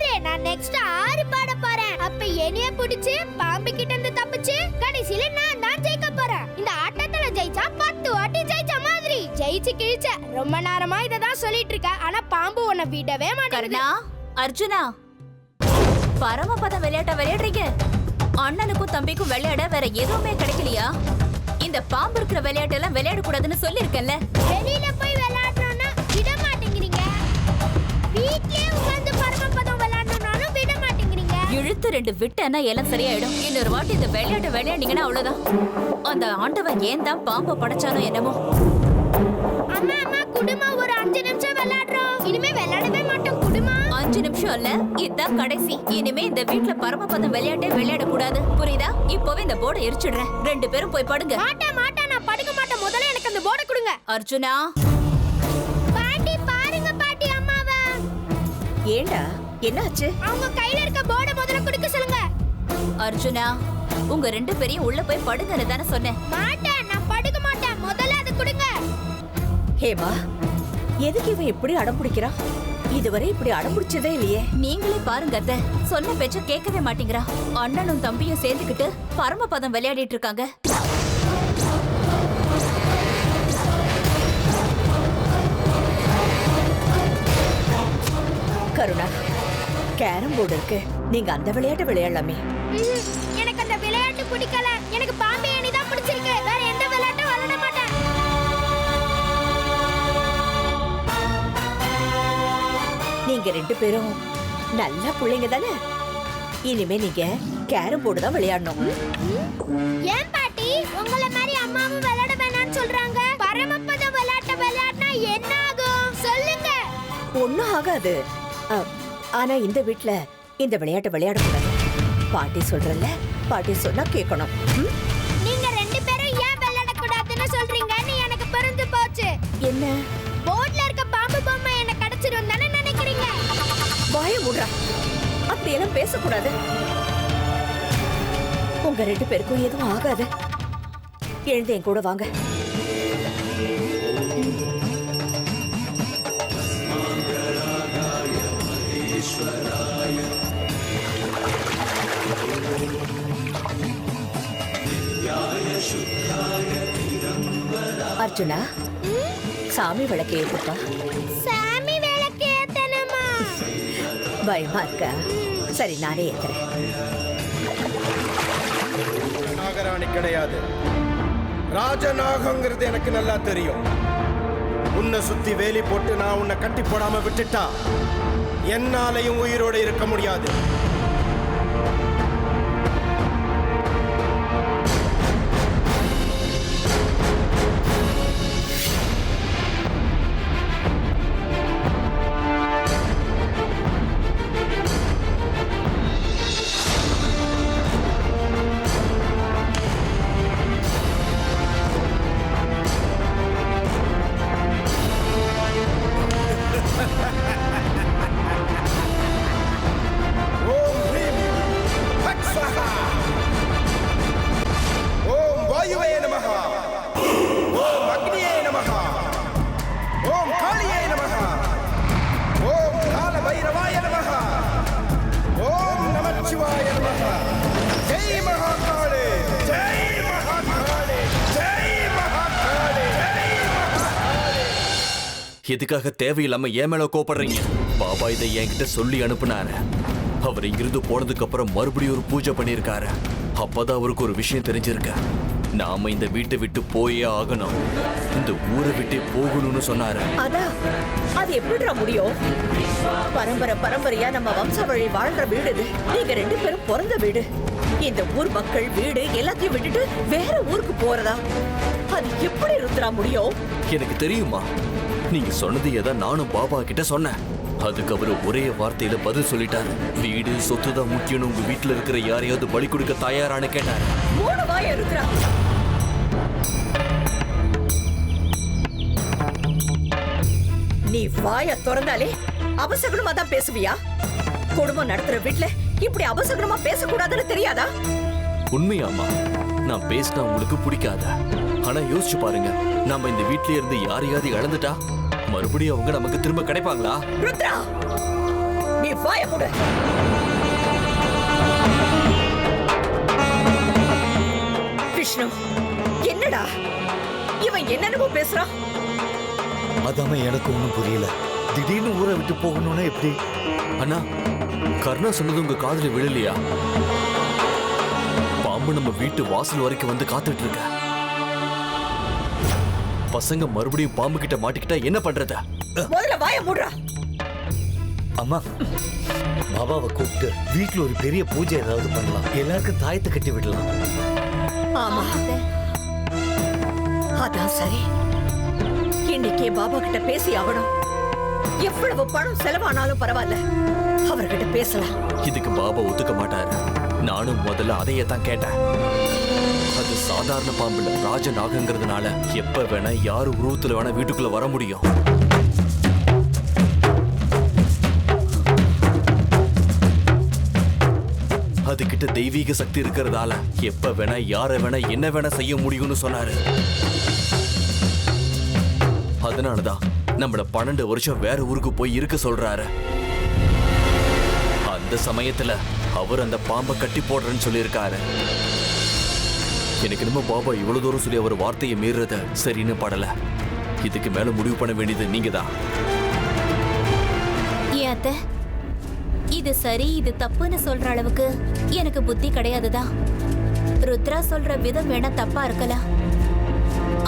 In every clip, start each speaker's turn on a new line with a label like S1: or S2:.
S1: பாரு, நான் நெக்ஸ்ட் 6 பாட போறேன். அப்ப என்னைய புடிச்சு பாம்பு கிட்ட இருந்து தப்பிச்சு கடைசில நான் தான் ஜெயிக்க போறேன். இந்த ஆட்டத்துல ஜெயிச்சா 10 வாட்டி ஜெயிச்ச மாதிரி. ஜெயிச்சு கிழிச்ச. ரொம்ப நேரமா இததான் சொல்லிட்டு இருக்க. ஆனா பாம்பு உன்னை விடவே மாட்டேங்குது.
S2: கருணா, அர்ஜுனா, பரமபதம் விளையாட்ட விளையாடுறீங்க. அண்ணனுக்கும் தம்பிக்கும் விளையாட வேற எதுவுமே கிடைக்கலையா? இந்த பாம்பு இருக்கிற விளையாட்டெல்லாம் விளையாட கூடாதுன்னு சொல்லிருக்கேன்ல.
S1: வெளியில போய் விளையாடணும்னா விட மாட்டேங்கிறீங்க. வீட்லயே உட்கார்ந்து பரமபதம் விளையாடணும்னாலும் விட மாட்டேங்கிறீங்க.
S2: இழுத்து 2 விட்டேன்னா எல்லாம் சரியாயிடும். இன்னொரு வாட்டி இந்த விளையாட்டு விளையாடிங்கன்னா அவ்வளவுதான். அந்த ஆண்டவன் ஏன் தான் பாம்பை படைச்சானோ என்னமோ.
S1: அம்மா அம்மா குடுமா, ஒரு 5 நிமிஷம் விளையாடுறோம். இனிமே விளையாடவே மாட்டோம் குடுமா.
S2: 5 நிமிஷம் இல்ல, இதுதான் கடைசி. இனிமே இந்த வீட்ல பரமபதம் விளையாட்டே விளையாட கூடாது. புரியுதா? இப்பவே இந்த போர்டை எரிச்சிடுறேன். 2 பேரும் போய் படுங்க.
S1: மாட்டேன் மாட்டேன், நான் படுக்க மாட்டேன். முதல்ல எனக்கு அந்த போர்டை கொடுங்க.
S2: அர்ஜுனா,
S1: பாட்டி பாருங்க பாட்டி அம்மாவை.
S3: ஏண்டா என்னாச்சு?
S1: அவங்க கையில இருக்க போர்டை முதல்ல கொடுக்க சொல்லுங்க.
S2: அர்ஜுனா, உங்க 2 பேரையும் உள்ள போய் படுங்கன்னு தானே சொன்னேன்.
S1: மாட்டேன், நான் படுக்க மாட்டேன். முதல்ல அது கொடுங்க.
S3: ஹேமா, எதுக்கு இவன் இப்படி அடம் பிடிக்கிறான்? இதுவரை இப்படி அடம் பிடிச்சதே இல்லையே.
S2: நீங்களே பாருங்க அத்தை, சொன்ன பேச்ச கேட்கவே மாட்டேங்கிறா. அண்ணனும் தம்பியும் சேர்ந்துக்கிட்டு பரமபதம் விளையாடிட்டு இருக்காங்க.
S3: கருணா, கேரம் போர்டு இருக்கு, நீங்க அந்த விளையாட்டு விளையாடலாமே.
S1: எனக்கு அந்த விளையாட்டு பிடிக்கல. எனக்கு பாம்பு ஏணி தான் பிடிச்சிருக்கு. வேற எந்த விளையாட்டும் விளையாட மாட்டேன்.
S3: நீங்க 2 பேரும் நல்ல பிள்ளைங்க தானே. இனிமே நீங்க கேரம் போர்டு தான் விளையாடணும்.
S1: ஏன் பாட்டி, உங்கள மாதிரி அம்மாவும் விளையாட வேணாம்னு சொல்றாங்க? பரமபதம் விளையாட்ட விளையாடினா என்ன ஆகும் சொல்லுங்க.
S3: ஒண்ணும் ஆகாது. ஆனா இந்த வீட்ல இந்த விளையாட்டு விளையாடக்கூடாது. பாட்டி சொல்றல, பாட்டி சொன்னா கேட்கணும்.
S1: நீங்க 2 பேரும் ஏன் விளையாட கூடாதுன்னு சொல்றீங்கன்னு எனக்கு புரிஞ்சு போச்சு.
S3: என்ன?
S1: போர்ட்ல இருக்க பாம்பு பொம்மை என்ன கடிச்சிரும் தானே நினைக்கிறீங்க?
S3: வாய மூடுறா, அப்படியெல்லாம் பேசக்கூடாது. உங்க 2 பேருக்கும் எதுவும் ஆகாது. எழுந்து என் கூட வாங்க. அர்ஜுனா, சாமி விளக்கு ஏத்துப்பா.
S1: சாமி விளக்கு ஏத்தணுமா?
S3: பயமா இருக்கா? சரி, நானே ஏத்துறேன்.
S4: நாகராணி கிடையாது, ராஜநாகங்கிறது எனக்கு நல்லா தெரியும். உன்னை சுத்தி வேலி போட்டு நான் உன்னை கட்டி போடாம விட்டுட்டா என்னாலையும் உயிரோடு இருக்க முடியாது.
S5: எதுக்காக தேவையில்லாம ஏன் மேல கோபப்படுறீங்க? பாபா இதை என்கிட்ட சொல்லி அனுப்புனாரு. அவர் இங்கிருந்து போனதுக்கு அப்புறம் மறுபடியும் ஒரு பூஜை பண்ணிருக்காரு. அப்பதான் அவருக்கு ஒரு விஷயம் தெரிஞ்சிருக்க. நாம இந்த வீட்டை விட்டு போயே ஆகணும், இந்த ஊரை விட்டு போகணும்னு சொன்னாரு.
S3: அதான், அது எப்படிடா முடியும்? பரம்பரை பரம்பரையா நம்ம வம்ச வழி வாழ்ற வீடு இது. நீங்க 2 பேரும் பிறந்த வீடு. இந்த ஊர் மக்கள் வீடு எல்லாத்தையும் விட்டுட்டு வேற ஊருக்கு போறதா? அது எப்படி ருத்ரா முடியும்?
S5: எனக்கு தெரியுமா, நீங்க சொன்னது எதா நானும் பாபா கிட்ட சொன்னேன். அதுக்கு அவரு ஒரே வார்த்தையில பதில் சொல்லிட்டாரு. வீடு சொத்து தான் முக்கியம், உங்க வீட்டுல இருக்கிற யாரையாவது பலி கொடுக்க தயாரானு கேட்டாரு.
S3: மூணு வாய ருத்ரா. நீ வாய திறந்தாலே அபசகுணமா தான் பேசுவியா? குடும்பம் நடத்துற வீட்டுல இப்படி அபசகுணமா பேசக்கூடாதுன்னு தெரியாதா?
S5: உண்மையாமா, நான் பேசினா உங்களுக்கு பிடிக்காத. ஆனா யோசிச்சு பாருங்க, நாம இந்த வீட்லயே இருந்து யாரையாவது இழந்துட்டா மறுபடியும் அவங்க நமக்கு திரும்ப கிடைப்பாங்களா?
S3: ருத்ரா, நீ வாய மூடு. விஷ்ணு, என்னடா இவன் என்னென்னமோ பேசுறான்?
S6: அதாம எனக்கு ஒண்ணும் புரியல. திடீர்னு ஊரை விட்டு போகணும்னா எப்படி?
S5: அண்ணா, கர்ணா சொன்னது உங்க காதுல விழலையா? பாம்பு நம்ம வீட்டு வாசல் வரைக்கும் வந்து காத்துட்டு இருக்க. பசங்க மறுபடியும் பாம்பு கிட்ட மாட்டிக்கிட்டா என்ன பண்றது?
S3: முதல்ல வாய மூடுறா.
S6: அம்மா, பாபாவை கூப்பிட்டு வீட்டுல ஒரு பெரிய பூஜை ஏதாவது பண்ணலாம். எல்லாருக்கும் தாயத்தை கட்டி விடலாம்.
S3: ஆமா, அதான் சரி. இன்னைக்கே பாபா கிட்ட பேசி ஆகணும். எவ்வளவு பணம் செலவானாலும் பரவாயில்ல, அவர்கிட்ட பேசலாம்.
S5: இதுக்கு பாபா ஒத்துக்க மாட்டாரு. நானும் முதல்ல அதையே தான் கேட்டேன். அது சாதாரண பாம்புல ராஜநாகங்கிறதுனால எப்ப வேணா யாரு உருவத்துல வேணா வீட்டுக்குள்ள வர முடியும். அதுகிட்ட தெய்வீக சக்தி இருக்கிறதால எப்ப வேணா யார வேணா என்ன வேணா செய்ய முடியும்னு சொன்னாரு. அதனாலதான் நம்மள 12 வருஷம் வேற ஊருக்கு போய் இருக்க சொல்றாரு. அந்த சமயத்துல அவர் அந்த பாம்பை கட்டி போடுறேன்னு சொல்லியிருக்காரு. எனக்கு என்னமோ பாபா இவ்வளவு தூரம் சொல்லி அவர் வார்த்தையை மீறத சரின்னு படல. இதுக்கு மேல முடிவு பண்ண வேண்டியது நீங்க தான்.
S2: ஏன் அத்தை, இது சரி இது தப்புன்னு சொல்ற அளவுக்கு எனக்கு புத்தி கிடையாதுதான். ருத்ரா சொல்ற விதம் வேணா தப்பா இருக்கலாம்.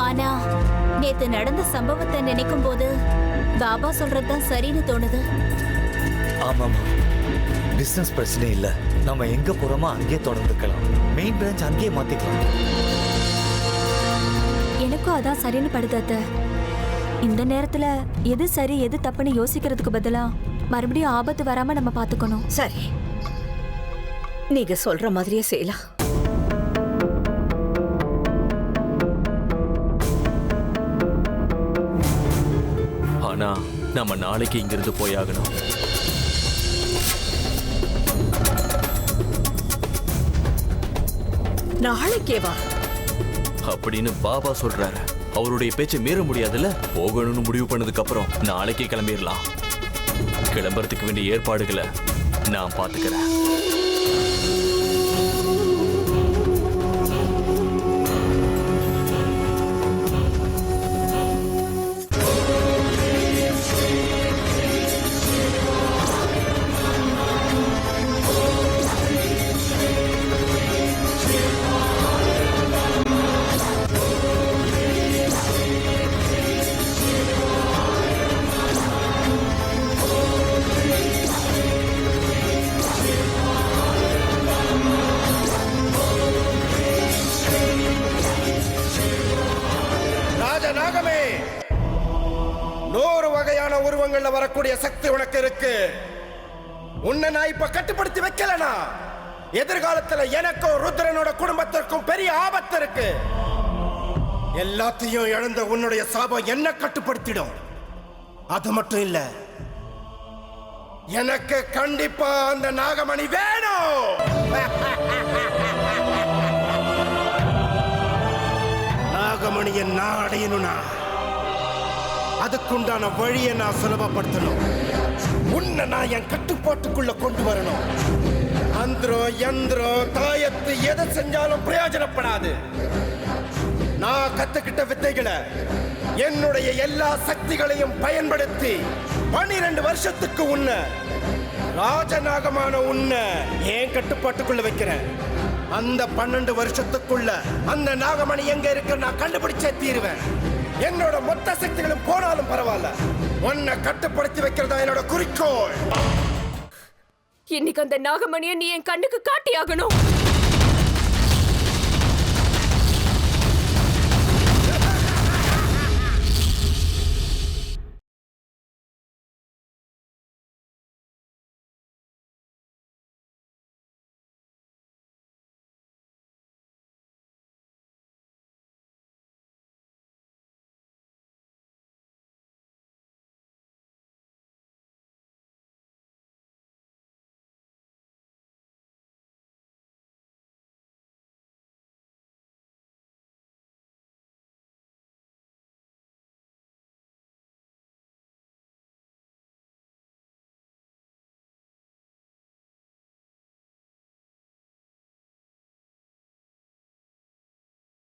S2: ஆனா நேத்து நடந்த சம்பவத்தை நினைக்கும் போது பாபா சொல்றதுதான் சரின்னு தோணுது.
S6: ஆமாமா, பிசினஸ் பிரச்சனை இல்ல. நம்ம எங்க போறோமோ அங்கேயே தொடர்ந்துக்கலாம். மெயின் பிரான்ச் அங்கேயே மாத்திக்கலாம்.
S7: எனக்கும் அதான் சரின்னு படுது அத்தை. இந்த நேரத்துல எது சரி எது தப்புன்னு யோசிக்கிறதுக்கு பதிலா மறுபடியும் ஆபத்து வராம நம்ம பாத்துக்கணும்.
S3: சரி, நீங்க சொல்ற மாதிரியே செய்யலாம்.
S5: ஆனா நம்ம நாளைக்கு இங்கிருந்து போயாகணும்.
S3: நாளைக்கேவா?
S5: அப்படின்னு பாபா சொல்றாரு. அவருடைய பேச்சை மீற முடியாதுல்ல. போகணும்னு முடிவு பண்ணதுக்கு அப்புறம் நாளைக்கே கிளம்பிடலாம். கிளம்புறதுக்கு வேண்டிய ஏற்பாடுகளை நான் பாத்துக்கிறேன்.
S4: ராஜநாகமே, 100 வகையான உருவங்கள்ல வரக்கூடிய சக்தி உனக்கு இருக்கு. உன்னை நான் இப்ப கட்டுப்படுத்தி வைக்கலனா எதிர்காலத்துல எனக்கும் ருத்ரனோட குடும்பத்திற்கும் பெரிய ஆபத்து இருக்கு. எல்லாத்தையும் இழந்த உன்னுடைய சாபம் என்ன கட்டுப்படுத்திடும். அது மட்டும் இல்ல, எனக்கு கண்டிப்பா அந்த நாகமணி வேணும். நாகமணியை நான் அடையணும்னா அதுக்குண்டான வழியை நான் சுலபப்படுத்தணும். உன்னை நான் என் கட்டுப்பாட்டுக்குள்ள கொண்டு வரணும். அந்திரம் யந்திரம் தாயத்து எதை செஞ்சாலும் பிரயோஜனப்படாது. நான் கத்துக்கிட்ட வித்தைகளை என்னுடைய எல்லா சக்திகளையும் பயன்படுத்தி 12 வருஷத்துக்கு உன்னை ராஜநாகமான உன்னை என் கட்டுப்பாட்டுக்குள்ள வைக்கிறேன். அந்த 12 வருஷத்துக்குள்ள அந்த நாகமணி எங்க இருக்கு நான் கண்டுபிடிச்சே தீருவேன். என்னோட மொத்த சக்திகளும் போனாலும் பரவாயில்ல, உன்னை கட்டுப்படுத்தி வைக்கிறதா என்னோட குறிக்கோள்.
S7: இன்னைக்கு அந்த நாகமணியை நீ என் கண்ணுக்கு காட்டியாகணும்.